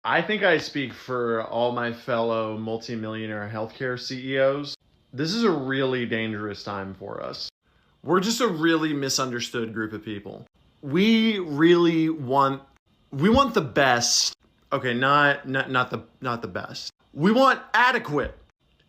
I think I speak for all my fellow multimillionaire healthcare CEOs. This is a really dangerous time for us. We're just a really misunderstood group of people. We really want the best. Okay, not the best. We want adequate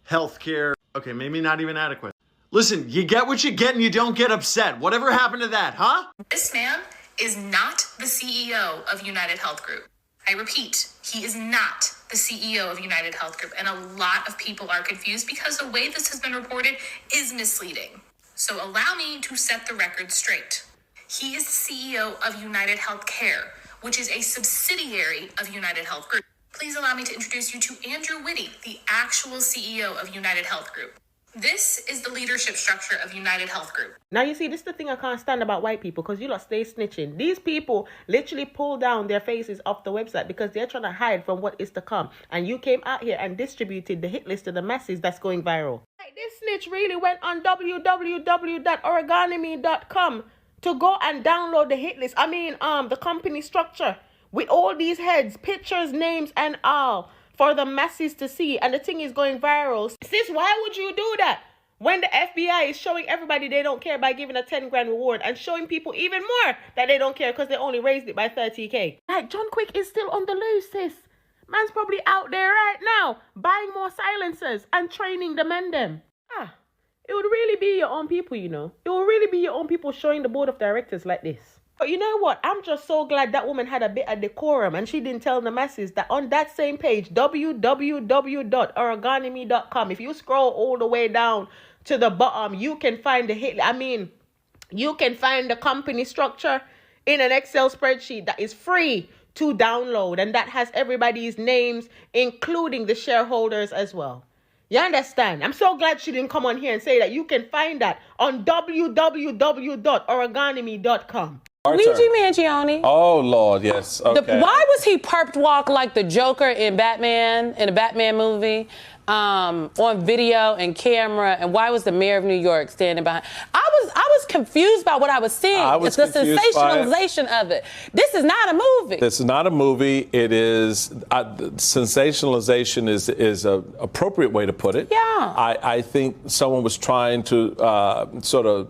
healthcare. Okay, maybe not even adequate. Listen, you get what you get and you don't get upset. Whatever happened to that, huh? This man is not the CEO of UnitedHealth Group. I repeat, he is not the CEO of UnitedHealth Group, and a lot of people are confused because the way this has been reported is misleading. So allow me to set the record straight. He is the CEO of UnitedHealthcare, which is a subsidiary of UnitedHealth Group. Please allow me to introduce you to Andrew Whitty, the actual CEO of UnitedHealth Group. This is the leadership structure of UnitedHealth Group. Now, you see, this is the thing I can't stand about white people, because you lot stay snitching. These people literally pull down their faces off the website because they're trying to hide from what is to come. And you came out here and distributed the hit list to the masses that's going viral. Like, this snitch really went on www.origami.com to go and download the hit list. I mean, the company structure with all these heads, pictures, names, and all, for the masses to see, and the thing is going viral. Sis, why would you do that when the FBI is showing everybody they don't care by giving a 10 grand reward, and showing people even more that they don't care because they only raised it by 30k? Like, John Quick is still on the loose, sis. Man's probably out there right now buying more silencers and training the men them. It would really be your own people, you know. It would really be your own people showing the board of directors like this. But you know what? I'm just so glad that woman had a bit of decorum and she didn't tell the masses that on that same page, www.origami.com, if you scroll all the way down to the bottom, you can find the hit. I mean, you can find the company structure in an Excel spreadsheet that is free to download, and that has everybody's names, including the shareholders as well. You understand? I'm so glad she didn't come on here and say that. You can find that on www.origami.com. Luigi Mangione. Oh, Lord, yes. Okay. Why was he perped walk like the Joker in Batman, in the Batman movie, on video and camera? And why was the mayor of New York standing behind? I was confused by what I was seeing. It's the sensationalization of it. This is not a movie. This is not a movie. It is sensationalization is an appropriate way to put it. Yeah. I think someone was trying to sort of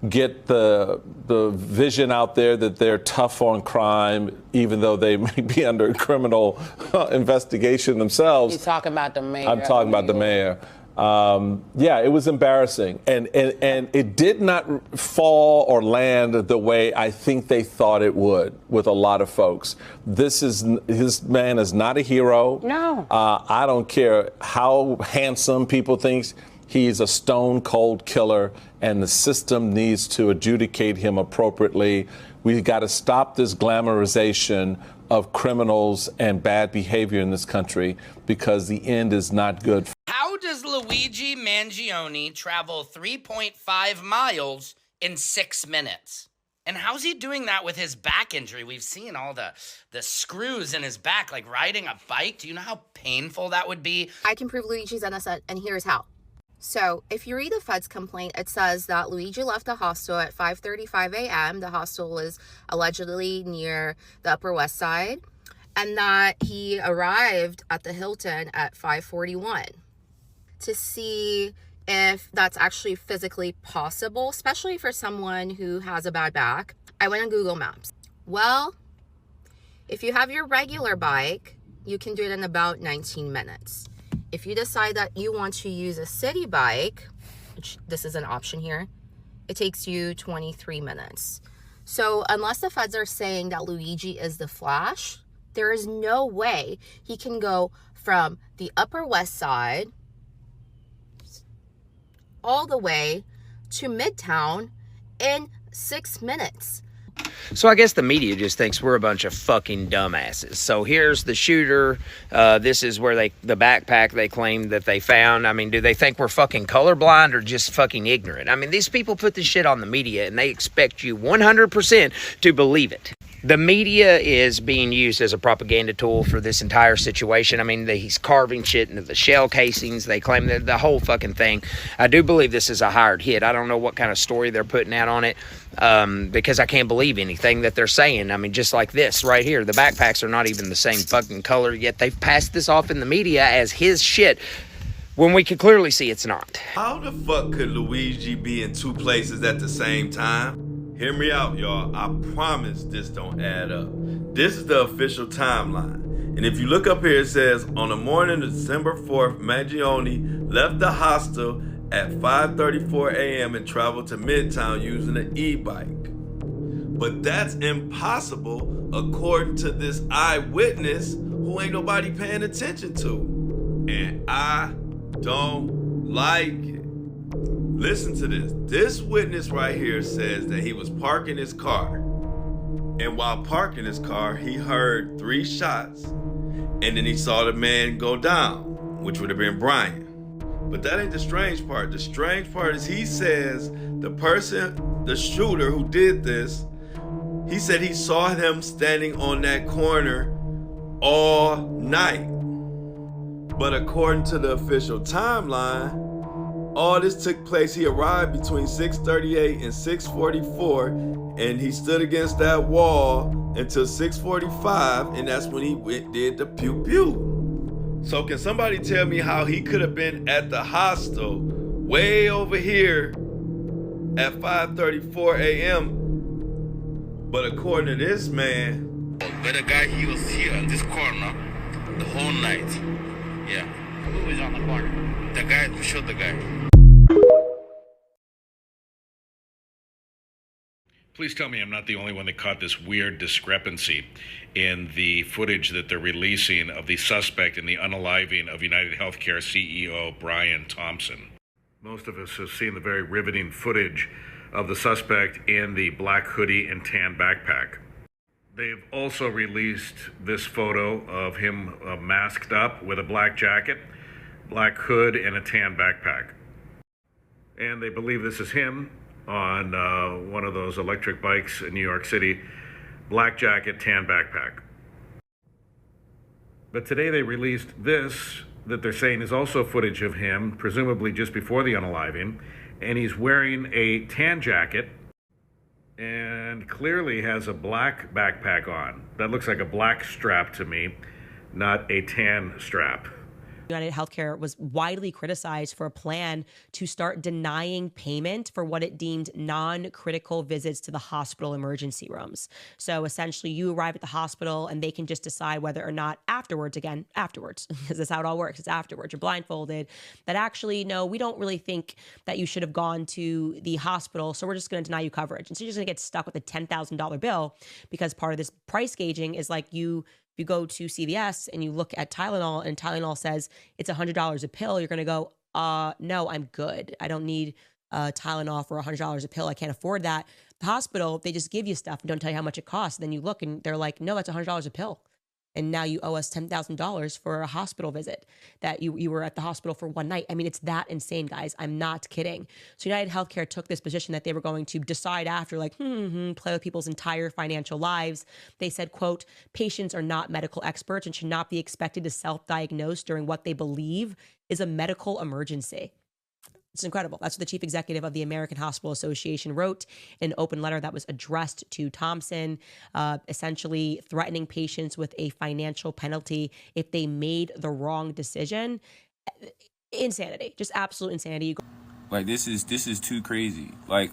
get the vision out there that they're tough on crime, even though they may be under criminal investigation themselves. You're talking about the mayor. I'm talking about the mayor. Yeah, it was embarrassing. And it did not fall or land the way I think they thought it would with a lot of folks. This man is not a hero. No. I don't care how handsome people think. He's a stone cold killer, and the system needs to adjudicate him appropriately. We've got to stop this glamorization of criminals and bad behavior in this country, because the end is not good. How does Luigi Mangione travel 3.5 miles in 6 minutes? And how's he doing that with his back injury? We've seen all the screws in his back, like riding a bike. Do you know how painful that would be? I can prove Luigi's innocent, and here's how. So if you read the Fed's complaint, it says that Luigi left the hostel at 5:35 a.m. The hostel is allegedly near the Upper West Side, and that he arrived at the Hilton at 5:41. To see if that's actually physically possible, especially for someone who has a bad back, I went on Google Maps. Well, if you have your regular bike, you can do it in about 19 minutes. If you decide that you want to use a city bike, which this is an option here, it takes you 23 minutes. So unless the feds are saying that Luigi is the Flash, there is no way he can go from the Upper West Side all the way to Midtown in 6 minutes. So I guess the media just thinks we're a bunch of fucking dumbasses. So here's the shooter. This is where the backpack they claim that they found. I mean, do they think we're fucking colorblind or just fucking ignorant? I mean, these people put this shit on the media and they expect you 100% to believe it. The media is being used as a propaganda tool for this entire situation. I mean, he's carving shit into the shell casings. They claim that the whole fucking thing. I do believe this is a hired hit. I don't know what kind of story they're putting out on it, because I can't believe anything that they're saying. I mean, just like this right here, the backpacks are not even the same fucking color, yet they've passed this off in the media as his shit when we can clearly see it's not. How the fuck could Luigi be in two places at the same time? Hear me out, y'all. I promise this don't add up. This is the official timeline. And if you look up here, it says, on the morning of December 4th, Mangione left the hostel at 5:34 a.m. and traveled to Midtown using an e-bike. But that's impossible according to this eyewitness who ain't nobody paying attention to. And I don't like it. Listen to this. This witness right here says that he was parking his car. And while parking his car, he heard 3 shots. And then he saw the man go down, which would have been Brian. But that ain't the strange part. The strange part is he says the shooter who did this, he said he saw him standing on that corner all night. But according to the official timeline, all this took place, he arrived between 6:38 and 6:44, and he stood against that wall until 6:45, and that's when he did the pew-pew. So can somebody tell me how he could have been at the hostel way over here at 5:34 a.m., but according to this man... But the guy, he was here in this corner the whole night. Yeah. Who was on the corner? The guy who shot the guy. Please tell me I'm not the only one that caught this weird discrepancy in the footage that they're releasing of the suspect in the unaliving of UnitedHealthcare CEO Brian Thompson. Most of us have seen the very riveting footage of the suspect in the black hoodie and tan backpack. They've also released this photo of him masked up with a black jacket, black hood, and a tan backpack. And they believe this is him on one of those electric bikes in New York City, black jacket, tan backpack. But today they released this that they're saying is also footage of him, presumably just before the unaliving, and he's wearing a tan jacket and clearly has a black backpack on. That looks like a black strap to me, not a tan strap. UnitedHealthcare was widely criticized for a plan to start denying payment for what it deemed non-critical visits to the hospital emergency rooms. So essentially, you arrive at the hospital and they can just decide whether or not afterwards, because that's how it all works. It's afterwards. You're blindfolded. That actually, no, we don't really think that you should have gone to the hospital, so we're just going to deny you coverage. And so you're just going to get stuck with a $10,000 bill because part of this price gauging is like you go to CVS and you look at Tylenol and Tylenol says it's $100 a pill, you're going to go, no, I'm good. I don't need Tylenol for $100 a pill. I can't afford that. The hospital, they just give you stuff and don't tell you how much it costs. Then you look and they're like, no, that's $100 a pill. And now you owe us $10,000 for a hospital visit that you were at the hospital for one night. I mean, it's that insane, guys. I'm not kidding. So UnitedHealthcare took this position that they were going to decide after, like, play with people's entire financial lives. They said, quote, patients are not medical experts and should not be expected to self-diagnose during what they believe is a medical emergency. It's incredible. That's what the chief executive of the American Hospital Association wrote in an open letter that was addressed to Thompson, essentially threatening patients with a financial penalty if they made the wrong decision. Insanity, just absolute insanity. Like, this is too crazy. Like,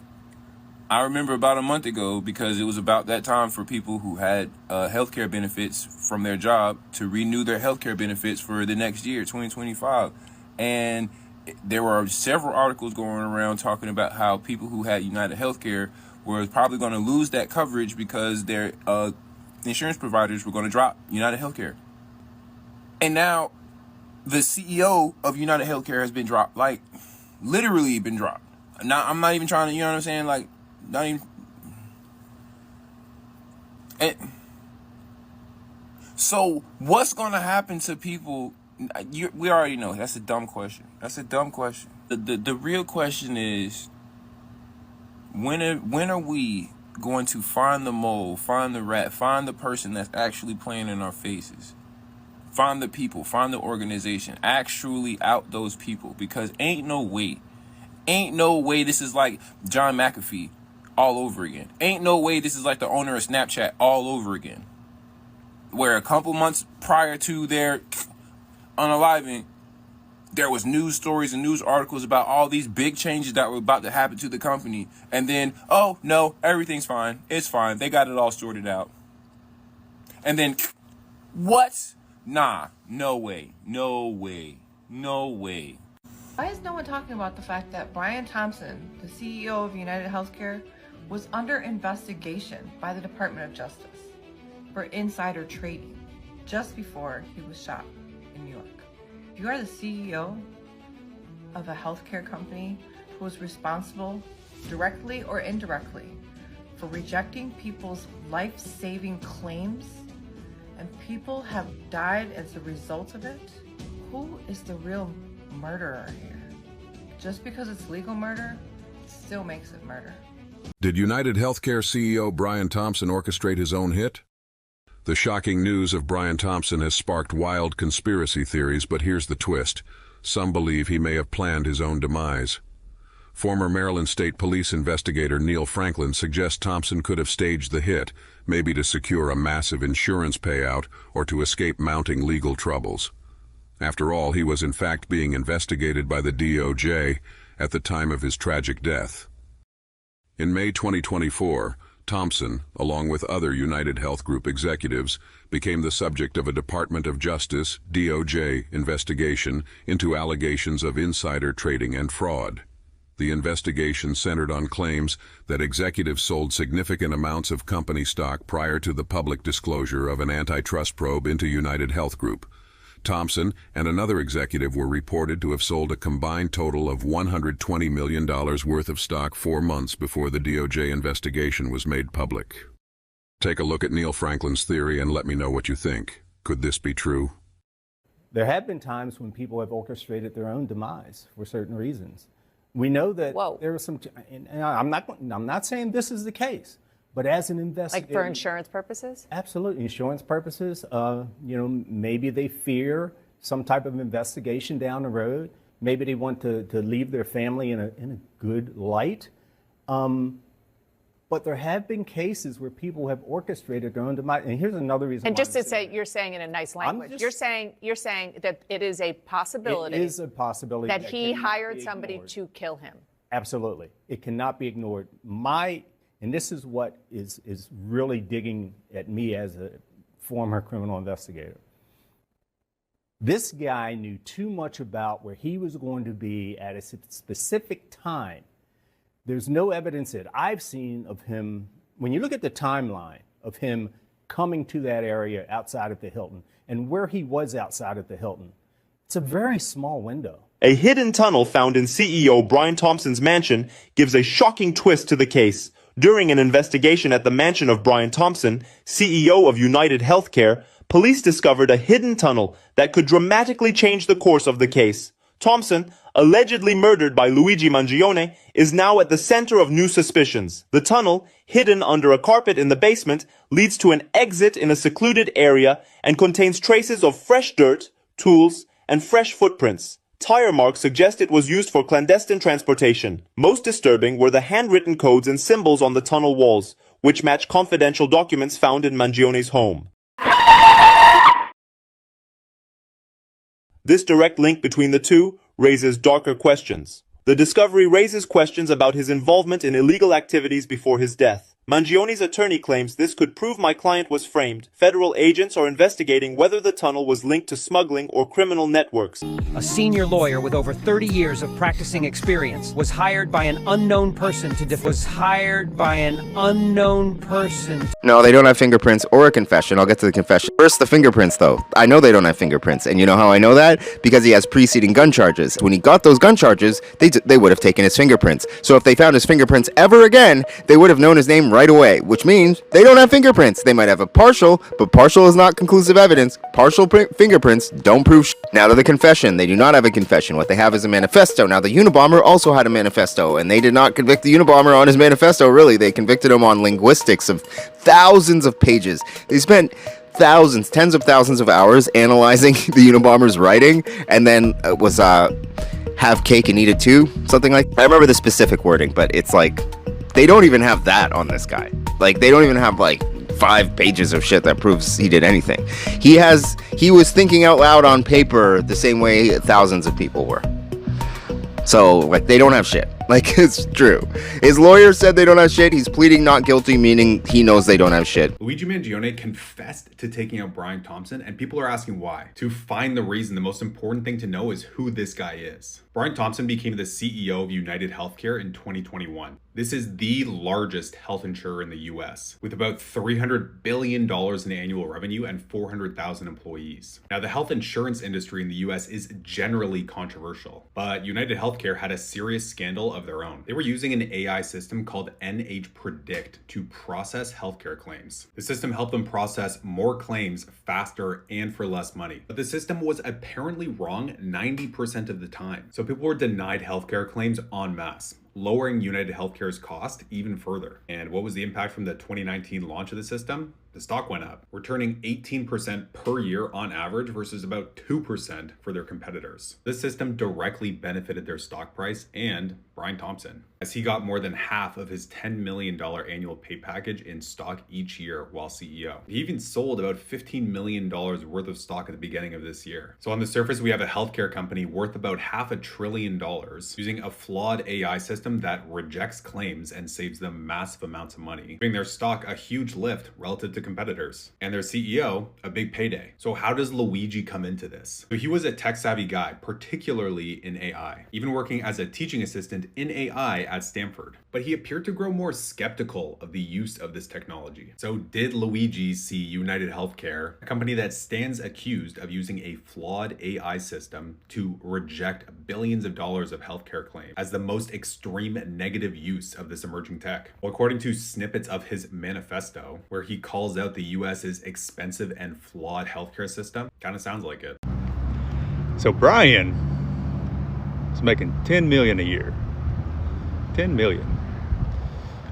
I remember about a month ago, because it was about that time for people who had healthcare benefits from their job to renew their healthcare benefits for the next year, 2025. And there were several articles going around talking about how people who had UnitedHealthcare were probably going to lose that coverage because their insurance providers were going to drop UnitedHealthcare. And now the CEO of UnitedHealthcare has been dropped, like literally been dropped. Now, I'm not even trying to, you know what I'm saying? Like, not even. So what's going to happen to people? We already know. That's a dumb question. The real question is, when are we going to find the mole, find the rat, find the person that's actually playing in our faces. Find the people, find the organization, actually out those people, because ain't no way this is like John McAfee all over again. Ain't no way this is like the owner of Snapchat all over again, where a couple months prior to their unaliving, there was news stories and news articles about all these big changes that were about to happen to the company, and then, oh no, everything's fine, it's fine, they got it all sorted out. And then, what? Nah, no way. Why is no one talking about the fact that Brian Thompson, the CEO of UnitedHealthcare, was under investigation by the Department of Justice for insider trading just before he was shot in New York? If you are the CEO of a healthcare company who is responsible directly or indirectly for rejecting people's life-saving claims, and people have died as a result of it, who is the real murderer here? Just because it's legal murder, it still makes it murder. Did UnitedHealthcare CEO Brian Thompson orchestrate his own hit? The shocking news of Brian Thompson has sparked wild conspiracy theories, but here's the twist. Some believe he may have planned his own demise. Former Maryland State Police investigator Neil Franklin suggests Thompson could have staged the hit, maybe to secure a massive insurance payout or to escape mounting legal troubles. After all, he was in fact being investigated by the DOJ at the time of his tragic death. In May 2024, Thompson, along with other UnitedHealth Group executives, became the subject of a Department of Justice, DOJ, investigation into allegations of insider trading and fraud. The investigation centered on claims that executives sold significant amounts of company stock prior to the public disclosure of an antitrust probe into UnitedHealth Group. Thompson and another executive were reported to have sold a combined total of $120 million worth of stock 4 months before the DOJ investigation was made public. Take a look at Neil Franklin's theory and let me know what you think. Could this be true? There have been times when people have orchestrated their own demise for certain reasons. We know that there was some, and I'm not saying this is the case, but as an investigator, like for insurance purposes? Absolutely, insurance purposes. Maybe they fear some type of investigation down the road. Maybe they want to leave their family in a good light. But there have been cases where people have orchestrated their own demise. And here's another reason. And just to say, you're saying in a nice language, you're saying that it is a possibility. It is a possibility that he hired somebody to kill him. Absolutely, it cannot be ignored. And this is what is really digging at me as a former criminal investigator. This guy knew too much about where he was going to be at a specific time. There's no evidence that I've seen of him, when you look at the timeline of him coming to that area outside of the Hilton and where he was outside of the Hilton, it's a very small window. A hidden tunnel found in CEO Brian Thompson's mansion gives a shocking twist to the case. During an investigation at the mansion of Brian Thompson, CEO of UnitedHealthcare, police discovered a hidden tunnel that could dramatically change the course of the case. Thompson, allegedly murdered by Luigi Mangione, is now at the center of new suspicions. The tunnel, hidden under a carpet in the basement, leads to an exit in a secluded area and contains traces of fresh dirt, tools, and fresh footprints. Tire marks suggest it was used for clandestine transportation. Most disturbing were the handwritten codes and symbols on the tunnel walls, which match confidential documents found in Mangione's home. This direct link between the two raises darker questions. The discovery raises questions about his involvement in illegal activities before his death. Mangione's attorney claims this could prove my client was framed. Federal agents are investigating whether the tunnel was linked to smuggling or criminal networks. A senior lawyer with over 30 years of practicing experience was hired by an unknown person to No, they don't have fingerprints or a confession. I'll get to the confession. First, the fingerprints, though. I know they don't have fingerprints. And you know how I know that? Because he has preceding gun charges. When he got those gun charges, they would have taken his fingerprints. So if they found his fingerprints ever again, they would have known his name right right away, which means they don't have fingerprints. They might have a partial, but partial is not conclusive evidence. Partial fingerprints don't prove shit. Now to the confession. They do not have a confession. What they have is a manifesto. Now the Unabomber also had a manifesto, and they did not convict the Unabomber on his manifesto, really. They convicted him on linguistics of thousands of pages. They spent thousands, tens of thousands of hours analyzing the Unabomber's writing, and then was have cake and eat it too, something like that. I remember the specific wording, but it's like they don't even have that on this guy. Like, they don't even have like 5 pages of shit that proves he did anything. He was thinking out loud on paper the same way thousands of people were. So, like, they don't have shit. Like, it's true. His lawyer said they don't have shit. He's pleading not guilty, meaning he knows they don't have shit. Luigi Mangione confessed to taking out Brian Thompson, and people are asking why. To find the reason, the most important thing to know is who this guy is. Brian Thompson became the CEO of UnitedHealthcare in 2021. This is the largest health insurer in the US, with about $300 billion in annual revenue and 400,000 employees. Now, the health insurance industry in the US is generally controversial, but UnitedHealthcare had a serious scandal of their own. They were using an AI system called NH Predict to process healthcare claims. The system helped them process more claims faster and for less money. But the system was apparently wrong 90% of the time. So people were denied healthcare claims en masse, lowering UnitedHealthcare's cost even further. And what was the impact from the 2019 launch of the system? The stock went up, returning 18% per year on average versus about 2% for their competitors. This system directly benefited their stock price and Brian Thompson, as he got more than half of his $10 million annual pay package in stock each year while CEO. He even sold about $15 million worth of stock at the beginning of this year. So on the surface, we have a healthcare company worth about $500 billion using a flawed AI system that rejects claims and saves them massive amounts of money, giving their stock a huge lift relative to competitors, and their CEO a big payday. So how does Luigi come into this? So he was a tech-savvy guy, particularly in AI, even working as a teaching assistant in AI at Stanford. But he appeared to grow more skeptical of the use of this technology. So did Luigi see UnitedHealthcare, a company that stands accused of using a flawed AI system to reject billions of dollars of healthcare claims, as the most extreme negative use of this emerging tech? Well, according to snippets of his manifesto, where he calls out the US's expensive and flawed healthcare system, kind of sounds like it. So Brian is making $10 million a year. $10 million.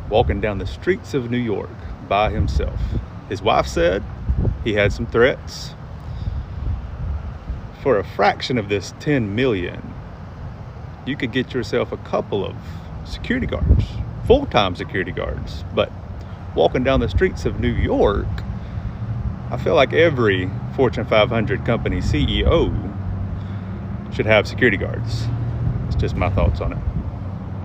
Walking down the streets of New York by himself. His wife said he had some threats. For a fraction of this $10 million, you could get yourself a couple of security guards, full-time security guards. But walking down the streets of New York, I feel like every Fortune 500 company CEO should have security guards. It's just my thoughts on it.